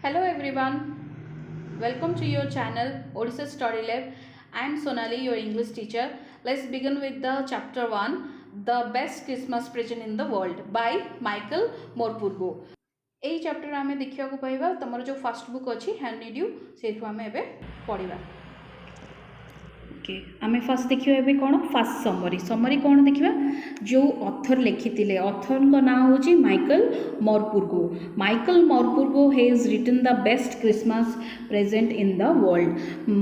Hello everyone, welcome to your channel Odisha Study Lab. I am Sonali, your English teacher. Let's begin with the chapter 1, The Best Christmas Present in the World by Michael Morpurgo. এই চ্যাপ্ଟর আমি দেখিବାକୁ পাইবা তোমার जो first book अछि hand need you सेठु आमे एबे पढिबा। Okay आमे first देखियो एबे कोन फर्स्ट समरी कोन देखिबा जो ऑथर लिखितिले ऑथर को नाम होची Michael Morpurgo has written the best Christmas present in the world.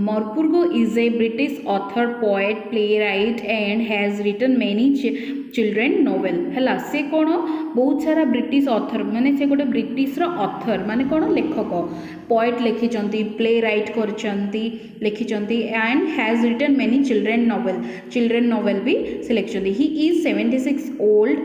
Morpurgo is a British author poet playwright and has written many children novel हैला से कोन बहुत सारा ब्रिटिश ऑथर माने से गोटे ब्रिटिश रो ऑथर माने कोन लेखक पोएट लिखिचंती प्लेराइट करचंती लिखिचंती and has written many children novel भी से लिखिचंती। ही इज 76 ओल्ड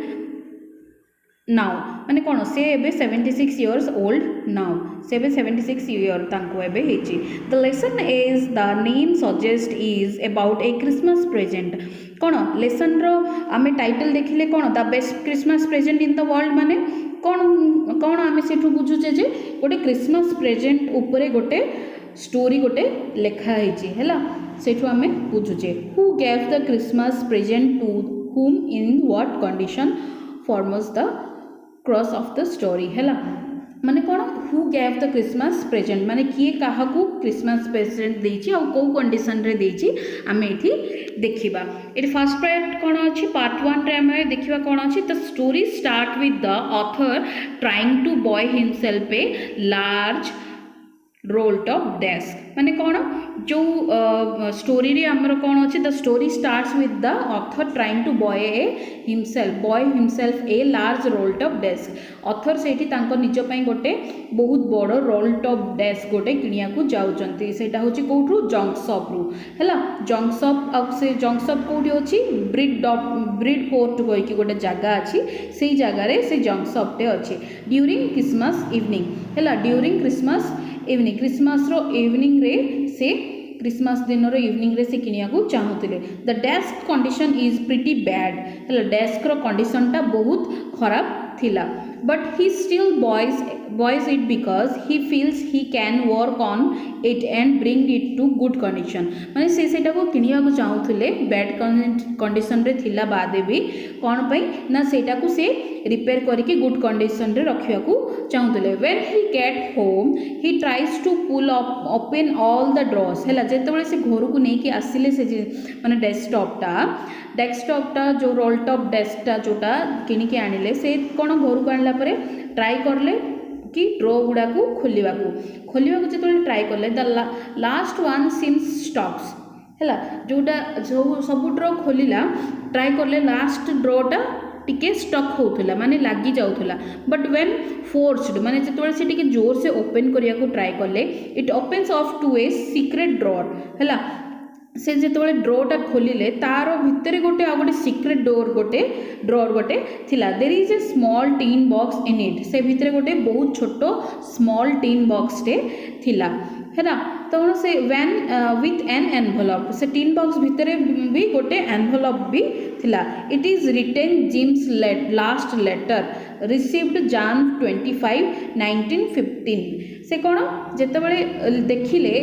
नाउ माने कोन से एबे 76 इयर्स ओल्ड नाउ से एबे 76 इयर तांको एबे हेची। The lesson is the name suggest is about a Christmas present कोन लेसन रो आमे टाइटल देखिले कोन the best Christmas present in the world माने कोन कोन आमे सेठु बुझुचे जे गोटे क्रिसमस प्रेजेंट ऊपरे गोटे स्टोरी गोटे लेखा हेची हैला सेठु आमे बुझुचे। Who gave the Christmas present to whom in what condition forms the cross of the story हैला माने कोन who gave the Christmas present माने किए काहाकू क्रिसमस प्रेजेंट देछि आ को कंडीशन रे देछि आमे एठी देखिबा। एटी फर्स्ट पार्ट कोन अछि पार्ट 1 रे आमे देखिबा कोन अछि the story start with the author trying to buy himself a large roll top desk माने कोन जो स्टोरी रे हमर कोन अछि the story starts with the author trying to buy himself a large roll top desk author सेठी तांको निज पई गोटे बहुत बड़ रोल टॉप डेस्क गोटे किनिया को जाउचंती सेटा होची कोठू जंक्शॉप रु हैला जंक्शॉप अब से जंक्शॉप कोठी अछि ब्रिड पोर्ट कोइ कि गोटे जगह अछि सेही जगह रे से जंक्शॉप टे अछि ड्यूरिंग क्रिसमस इवनिंग हैला ड्यूरिंग क्रिसमस इवनिंग क्रिसमस रो इवनिंग रे से क्रिसमस दिन रो इवनिंग रे से किनिया को चाहुतिले। The desk condition is pretty bad हैला डेस्क रो कंडीशन ता बहुत खराब थिला but he still buys it because he feels he can work on it and bring it to good condition माने से सेटा को किनिया को चाहुथिले बैड कंडीशन रे थिला बादे भी कोन पई ना सेटा को से रिपेयर करके गुड कंडीशन रे रखिया को चाहुथिले। when he get home he tries to pull up open all the drawers हैला जेते बेले से घर को नेकी आसिले से माने डेस्कटॉप टा जो रोल टॉप डेस्क टा जोटा किनि के आनिले से कोन घर को आनला परे ट्राई करले कि ड्रॉ गुड़ा को खोलिबा को जेतले ट्राई करले the last one seems stops हैला जोटा जो सब ड्रॉ खोलिला ट्राई करले लास्ट ड्रॉटा टिके स्टक होउथला माने लागी जाउथला बट व्हेन फोर्स्ड माने जेतले से टिके जोर से ओपन करिया को ट्राई करले it opens off to a secret drawer हैला से जेतले ड्रॉटा खोलिले तारो भितरे गोटे आ गोटे सीक्रेट ड्रॉर गोटे थिला there is a small tin box in it से भितरे गोटे बहुत छोटो स्मॉल टीन बॉक्स टे थिला हैना तो से व्हेन विथ एन एनवेलप से टीन बॉक्स भितरे भी गोटे एनवेलप भी थिला it is written Jim's last letter received Jan 25 1915 से कोन जेते बळे देखिले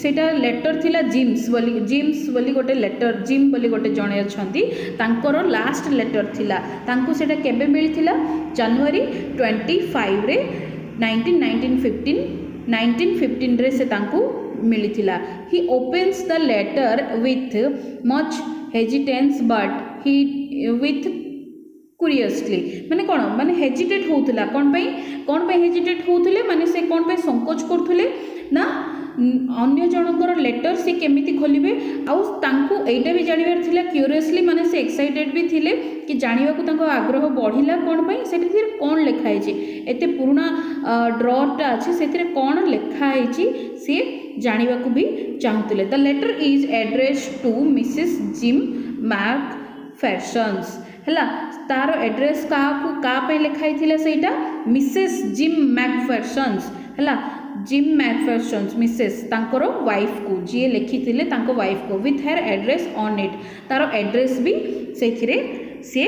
सेटा लेटर थिला जिम्स बोली गोटे लेटर जिम बोली गोटे जणे अछंती तांकर लास्ट लेटर थिला तांको सेटा केबे मिलिथिला जनवरी 25 रे 1915 रे से तांको मिलिथिला। He opens the letter with much hesitance but he with curiously माने कोन माने हेजिटेट होउतला कोन पे हेजिटेट होउतले माने से कोन पे संकोच करथुले ना अन्य जनकर लेटर से केमिति खोलिबे आउ तांको एटा भी जानिबार थिला क्यूरियसली माने से एक्साइटेड भी थिले कि जानिबा को तांको आग्रह बढ़िला कोन पे सेठी फिर कोन लेखा है एते पुराना ड्रॉरटा अछि सेथिरे कोन लेखा है से जानिबा को भी चाहुतले। The letter is addressed to Mrs Jim मैकफेर्सन्स हैला तार एड्रेस का पे लिखाई थिला सेटा मिसेस जिम मैकफेर्सन्स हैला जिम मैकफेर्सन्स मिसेस तांकर वाइफ को जी लिखी थिले तांको वाइफ को with her address on it तार एड्रेस भी सेथिरे से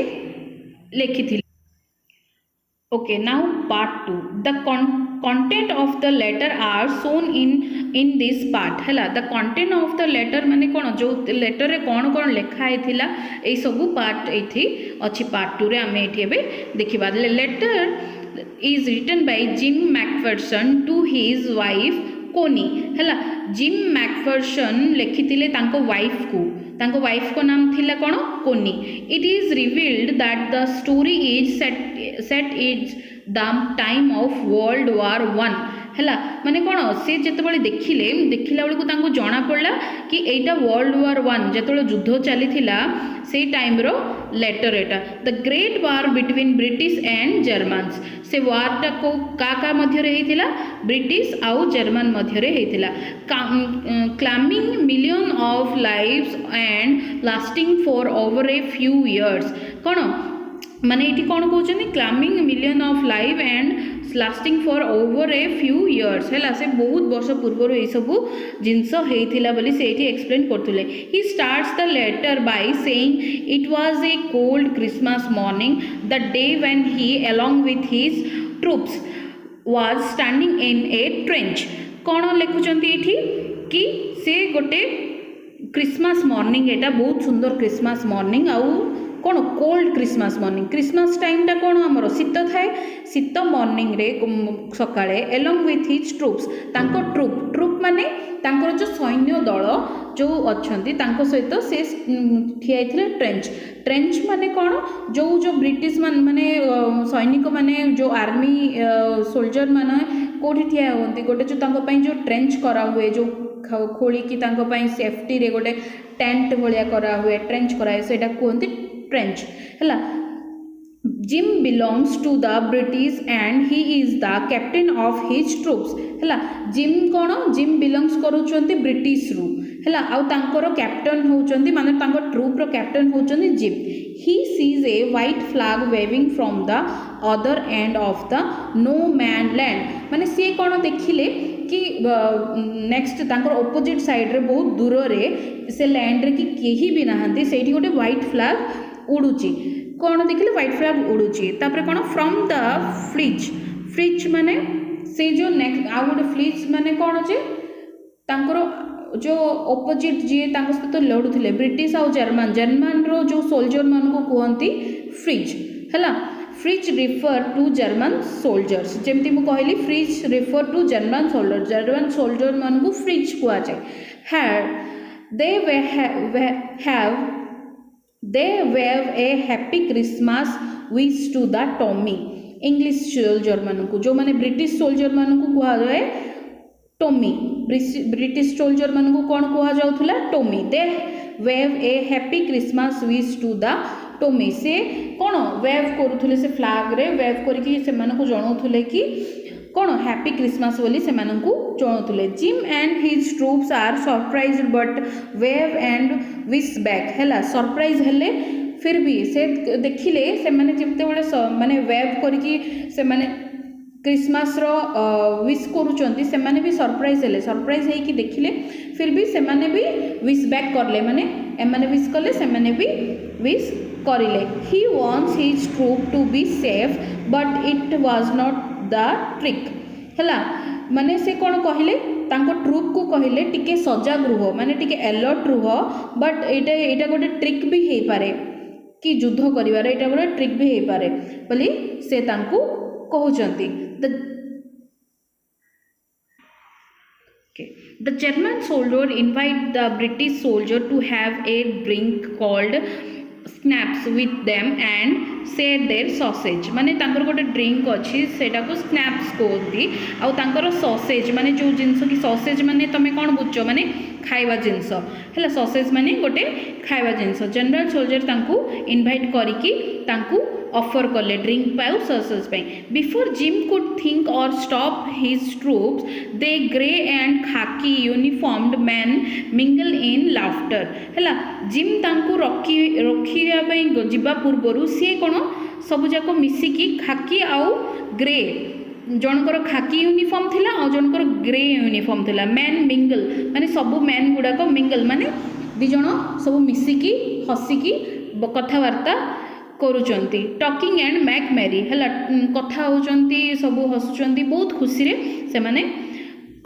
लिखी थिले। Okay, now part 2. The content of the letter are shown in this part. Hela, the content of the letter माने कोन जो letter रे कोन कोन लेखा हेथिला ए सबु part एथि अछि part 2 रे आमे एथि एबे देखिबा. Letter is written by Jim McPherson to his wife Connie. हला, जिम मैकफरसन लिखिथिले तांको वाइफ को नाम थिला कोन कोनी. It is revealed that the story is set is the time of world war 1. हला माने कोन से जेतेबेले देखिला बेलू तांको जना पड़ला कि एटा वर्ल्ड वार 1 जेतेबेले युद्ध चलीथिला से time row letter Etah. The great war between British and Germans. से वारटा को का मध्य रे हेतिला ब्रिटिश आउ जर्मन मध्य रे हेतिला. Claiming million of lives and lasting for over a few years. कोन माने एटी कोन कहउछनी claiming million of live and lasting for over a few years. है से बहुत वर्ष पूर्व ये सब जिनस होता बोली से एक्सप्लेन करते. He starts the letter by saying it was a cold Christmas morning the day when he along with his troops was standing in a trench. कौन लिखुंट ये कि से गोटे क्रिसमस मॉर्निंग एटा बहुत सुंदर क्रिसमस मॉर्निंग आउ कौन कोल्ड क्रिसमस मॉर्निंग. क्रिसमस टाइमटा कौन आमर शीत थाए शीत मॉर्निंग रे सकाळे एलोंग विथ हिज ट्रूप्स तांको ट्रूप माने तांकर जो सैन्य दल जो अच्छी सहित से ठिया ट्रेंच माने कौन जो ब्रिटिश माने सैनिक माने जो आर्मी सोल्जर माने कोठी ठिया होती गोटे जो ट्रेंच करा हुए जो खोलिकी सेफ्टी रे गोटे टेंट भाया करा हुए ट्रेंच कराए से कहते ट्रेंच. है Jim belongs to the British and he is the captain of his troops. है जिम कौन जिम बिलोंग्स करुँच ब्रिटिश रु. है आउर कैप्टन होती माने ट्रूप रो कैप्टन होती Jim. He sees a white flag waving from the other end of the no man land. माने सी कौन देखिले कि नेक्स्ट तांकर ऑपोजिट साइड रे बहुत दूर रे से लैंड रे कि केही भी नहांती सेठी गोटे व्हाइट फ्लैग उड़ुची. कौन देखिले व्हाइट फ्लैग उड़ुची. तापर कौन फ्रॉम द फ्लिच माने से जो नेक्स्ट आ गोटे फ्लिच माने कौन जे तांकर जो ऑपोजिट जी सहित लड़ुले ब्रिटिश आउ जर्मन रो जो सोल्जर मान को कहती फ्रिज. है Fritz refer to German soldiers. जमती मुझे कहली Fritz refer to German soldier मान को फ्रिज कह जाए. They wave a happy Christmas wish to the Tommy. English soldier मान को जो माने ब्रिटिश सोल्जर मान को कह जाए टॉमी. ब्रिटिश सोल्जर मान को कौन कह जाउथला Tommy. They wave a happy Christmas wish to the Tommy. से कौन वेव करुले से फ्लैग रे वेव करके से जनाऊले कि कौन हैप्पी क्रिसमस बोली से जनाऊले. Jim and his troops are surprise but wave and wish back. है सरप्राइज हेले फिर भी से देखिले से माने जिते माने वेव करके से माने क्रिसमस रो विश करुचंती से माने भी सरप्राइज हेले. सरप्राइज है कि देखिले फिर भी से माने भी विश बैक करले माने एमाने विश कले से माने भी विश करिले. He wants his troop to be safe but it was not the trick. है माने से कौन कहले तांको ट्रूप को कहले टिके सजग रुह माने टिके अलर्ट रुह बट एटा गोटे ट्रिक भी हो पारे कि युद्ध करिवार एटा गोटे ट्रिक भी हो पारे बोली से तांको कहउचंती. The German soldier invite the British soldier to have a drink called snaps with them and share their sausage. माने तांकर गोटे ड्रिंक अच्छी सेटा को स्नैप्स कहती. आउ तांकर सॉसेज माने जो जिनस कि सॉसेज माने तमे कौन बुझ माने खाइबा जिनस. है सॉसेज माने गोटे खाइबा जिनस. जनरल सोल्जर तांकू इनवाइट करिकी तांकू ऑफर कले ड्रिंक पाउ सॉसेज पे. बिफोर जिम कुड थिंक और stop his troops they grey and खाकी यूनिफॉर्म्ड मैन मिंगल इन लाफ्टर. है जिम तांकू रखिया जीवा पूर्वर सी कौन सबुजाक मिसिकी खाकी आउ ग्रे जनकर खाकी यूनिफॉर्म थिला आ जनकर ग्रे यूनिफॉर्म थिला. मैन मिंगल माने सबू मैन गुड़ाक मिंगल माने दी जन सब मिसिकी हसिकी कथबार्ता କରୁଛନ୍ତି ଟକିଂ ଆଣ୍ଡ ମ୍ୟାକ୍ ମ୍ୟାରି ହେଲା କଥା ହେଉଛନ୍ତି ସବୁ ହସୁଛନ୍ତି ବହୁତ ଖୁସିରେ ସେମାନେ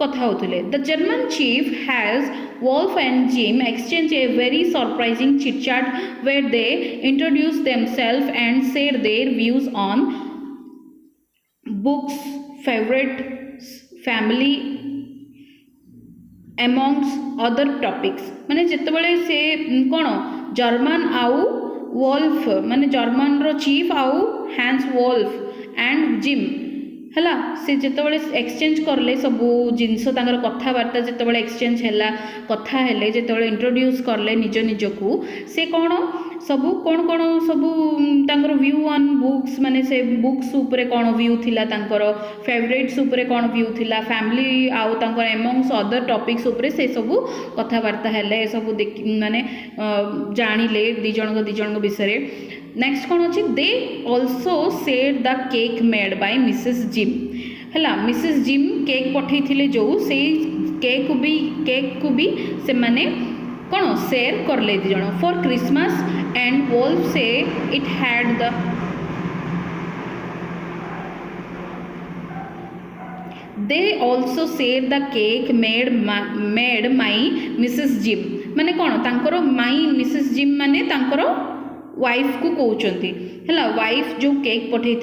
କଥା ହେଉଥିଲେ the German chief has Wolf and Jim exchange a very surprising chit-chat where they introduced themselves and shared their views on books, favorites, family, amongst other topics. माने जेतेबेले से कौन जर्मन आउ वोल्फ माने जर्मन रो चीफ आउ hence Wolff and gym हैला से जेतेबेले exchange करले सबू जिनस तांकर कथाबार्ता जेतेबेले एक्सचेंज हैला कथा हेले जेतेबेले इंट्रोड्यूस करले निज निजकू से कौन सबू कौन कौन सबू तांकर व्यू ऑन बुक्स माने से बुक्स ऊपर कौन व्यू थिला तांकर फेवरेट्स ऊपर कौन व्यू थिला फैमिली आउ तांकर एमंग्स अदर टॉपिक्स ऊपर से सबू कथाबार्ता हेले सबू माने जानिले दी जणक विषय नेक्स्ट कौन अच्छी they also said the cake made by Mrs gym है मिसेस जिम केक पठे जो से केक को भी से माने कौन सेयर करले दी जण फॉर क्रिसमस एंड वोल्फ से it had the they also share the cake made my Mrs gym माने कौन तांकर माई मिसेस जिम माने तांकर वाइफ को कहते है वाइफ जो केक पठे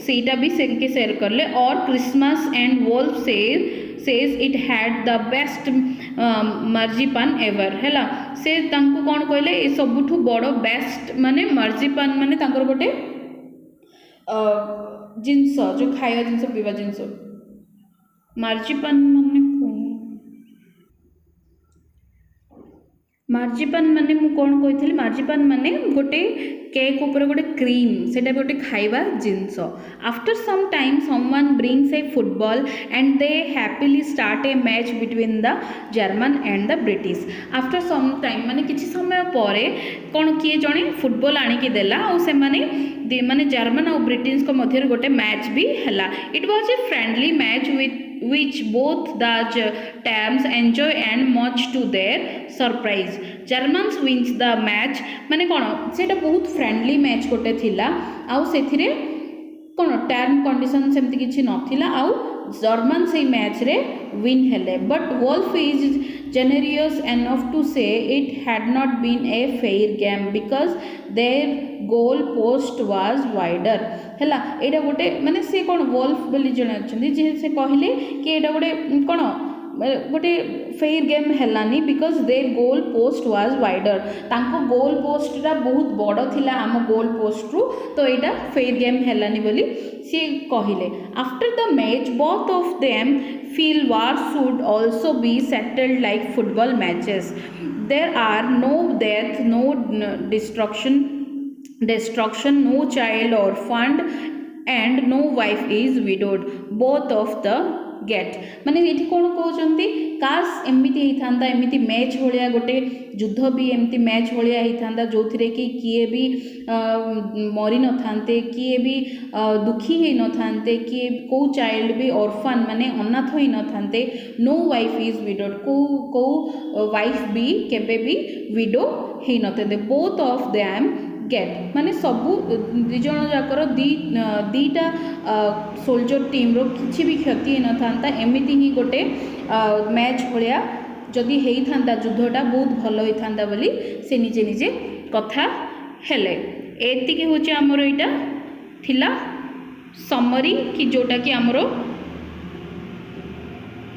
सेटा भी से शेयर करले और Christmas and Wolf says it had the best marzipan ever है से तांको कौन कहले ये सबुठु बड़ बेस्ट माने मर्जीपान माने तांकर गोटे जिनस जो खाଇବା जिनस पीवा जिनस मर्जीपान माने मार्जिपान माने मु कौन कही मार्जिपान माने गोटे केक ऊपर गोटे क्रीम सेटा गोटे खाइबा जिनस after some time someone brings a football and they happily start a match between the German and the British after some time माने किछि समय पर कौन किए जणे फुटबॉल आनिकी देला और से माने जर्मन और ब्रिटिश को मध्य गोटे मैच भी हैला it was a friendly match with which both the teams enjoy and much to their surprise Germans wins the match माने कौन सेटा बहुत फ्रेंडली मैच गोटे थिला आउ सेथिरे कौन टर्म कंडीशन सेमती किछि नथिला आउ जर्मन से मैच रे विन हेले but Wolf is generous enough to say it had not been a fair game because their goal post was wider हैला एटा गोटे माने से कौन वोल्फ बोली जने अछंदी जे से कहले कि एटा गोटे कौन गोटे फेयर गेम हेलानी because their goal post was wider तांको गोल पोस्टा बहुत बड़ थिला आम गोल पोस्ट रु तो एटा फेयर गेम हेलानी बोली सी कहले after the match both of them feel war should also be settled like football matches there are no death no destruction no child orphaned and no wife is widowed both of the get माने ये कौन कहते काश एमती होता एमती match भाया गोटे युद्ध भी एमती मैच भाया होता जो थी कि किए भी मरी न था किए भी दुखी हो न था किए कौ चाइल्ड भी ऑर्फन माने अनाथ हो न था नो वाइफ इज विडोड कौ वाइफ भी केबे भी विडो हो न बोथ ऑफ देम गेट माने सबू दी जन जाकर दीटा सोल्जर टीम रो किछि भी क्षति न था एमिति ही गोटे मैच भाया जदि होता युद्धटा बहुत भल होता बोली से निजे निजे कथा हेले एतिके होचे हमर एटा थिला समरी कि जोटा कि हमर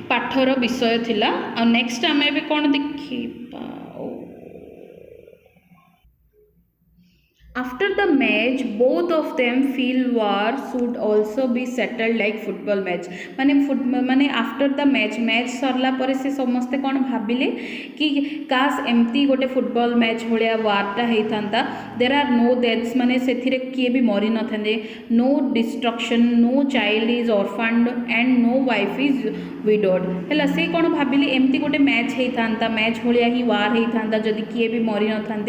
पाठर विषय थिला आ नेक्स्ट आम ए कौन देखिबा After the match, both of them feel war should also be settled like football match. माने after the match सरला पर से समस्ते कौन भाविले कि काश एमती गोटे फुटबॉल मैच भाया वारटा होता देर आर नो डेथ्स माने से किए भी मरी न था no destruction no child is orphaned and no wife is widowed है से कौन भाविले एमती गोटे मैच होता मैच भाया ही वार होता जदि किए भी मरी न था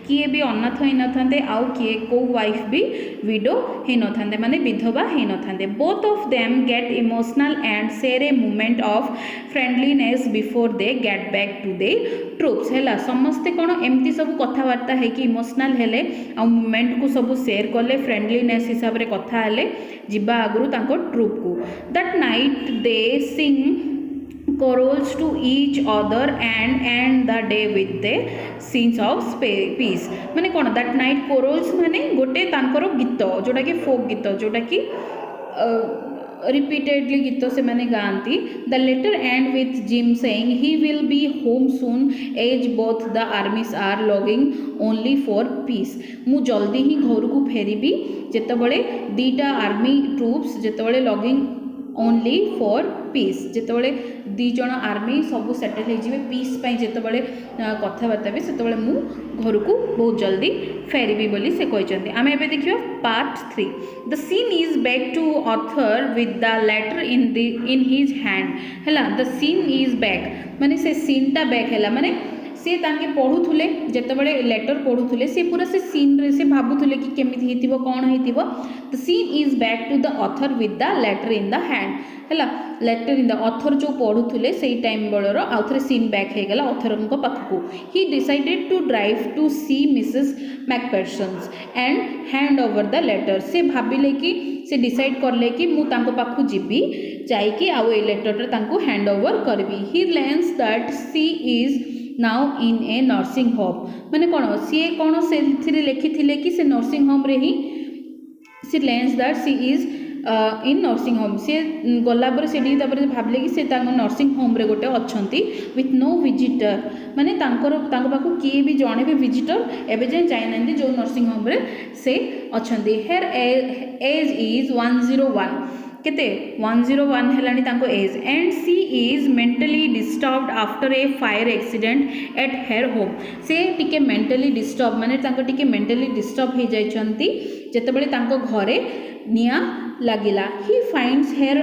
किए भी अनाथ हो न था नथांदे आउ किए को वाइफ भी विडो ही नथांदे माने विधवा ही नथांदे। Both of them get emotional and share a moment of friendliness before they get back to their troops है। समस्ते कौन एमती सब कथबार्ता है कि इमोशनल हेले आ मोमेंट को सब शेयर कले फ्रेंडलीनेस हिसाब रे कथा हेले जिबा आगु तांको ट्रुप को। That night they sing carols to each other and end the day with the scenes of peace माने कौन दैट नाइट carols माने गोटे तांकर गीत जोटा कि फोक गीत जोटा कि रिपीटेडली गीत से माने गाती। The letter end with Jim saying he will be home soon as both the armies are longing only for peace मु जल्दी ही घर को फेरबी जेतेबेले दीटा आर्मी ट्रूप्स जेतेबेले लॉगिंग ओनली फॉर पीस जेतेबेले दी जण आर्मी सब सेटल हो पीस जेतेबेले कथबार्ता भी से मु घर को बहुत जल्दी फेरबी बोली से कहते। आम एबे देखियो part 3। The scene is back to author with the letter in his hand है। द सीन इज बैक माने से सीनटा बैक है माने सी तांके पढ़ुले जितेबाला लेटर पढ़ुले सी पूरा से सीन रे से भावुले कि केमिति हेतिबो कौन हेतिबो। The scene is back to the author with the letter in the hand है। लेटर इन द ऑथर जो पढ़ुले से टाइम बेलर आउ थे सीन बैक हो गला ऑथर पाखक। He decided to drive to see Mrs McPherson's and hand over the letter से भाविले कि से डिसाइड करले कि मु तांको पाखु जीबी जाइकी आउ ए लेटर तांको हैंड ओवर करबी। He learns that she is now in a nursing home माने कौन सी कौन से लिखी कि से नर्सिंग होम रे he she learns that she is in nursing home she गलापर से भाविले कि से नर्सिंग होम रे गोटे अच्छी विथ नो विजिटर माने पाखु किए भी जड़े भी विजिटर एवं जाए जाइना जो नर्सिंग होम रे से अच्छा। हेयर एज इज 101 केते 101 हेलानी तांको age and she is mentally disturbed after a fire accident at her home से टिके मेंटली डिस्टर्ब माने तांको टिके मेंटली डिस्टर्ब हो जाइछंती जेतेबेले तांको घरे निया लागिला। He finds her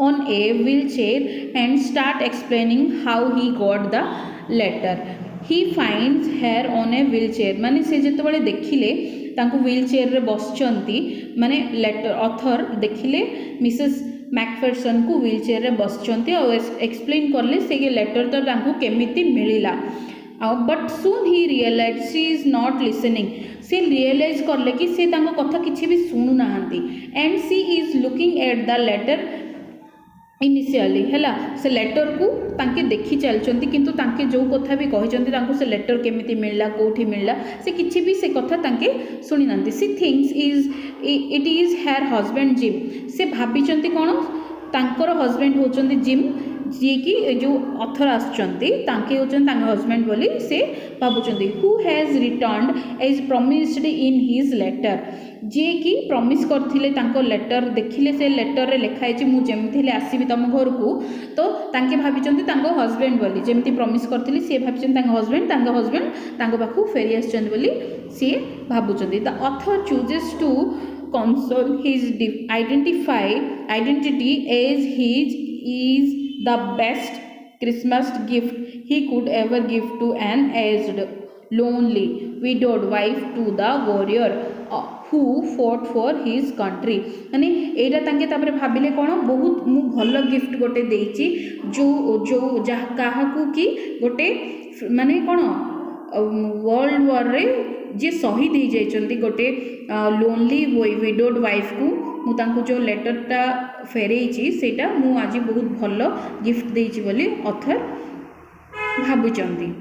on a wheelchair and start explaining how he got the letter. He finds her on a wheelchair माने से जेतेबेले देखिले तांको व्हील चेयर रे बसचंती माने लेटर ऑथर देखिले मिसेस मैकफेरसन को व्हील चेयर रे बसचंती और एक्सप्लेन करले से लेटर तो तांको केमिति मिलिला। But soon he realize she is not listening से रियलाइज करले कि से तांको कथा किछि भी सुनु नाहंती and she is looking at the letter initially है से लेटर को तांके देखी चलचंती किंतु तांके जो कथा भी कहचंती तांको से लेटर केमिति मिलला कोठी मिलला से किछि भी से कथा तांके सुनी नांती। She thinks is it is her husband Jim से भाबिचंती कोन तांकर हस्बैंड होचंती जिम जी कि जो ऑथर आसचंती तांके होचंती तांके हस्बैंड बोली से भाबुचंती। Who has returned as promised in his letter जे कि प्रॉमिस करथिले तांको लेटर देखिले से लेटर रे लिखा है मु जेमिति आसीबी तुम घर को तो तांके भाबिचंती तांको हस्बैंड बोली जेमिति प्रॉमिस करथिले से भाबिचंती तांको हस्बैंड तांको पाखु फेरी आसचंती बोली से भाबुचंती। The author chooses to console his identity as his is the best Christmas gift he could ever give to an aged, lonely, widowed wife to the warrior who fought for his country। माने एटा तांके तापरे भाबिले कोन बहुत मु भल gift गोटे देछि जो जो जहा काहाकू कि गोटे माने कोन वर्ल्ड वॉर रे जे शहीद हो जाइछंती गोटे लोनली विडोड वाइफ को मु तांको जो लेटरटा फेरेइछि सेटा मु आज बहुत भल गिफ्ट देइछि बोली ऑथर भाबुचंती।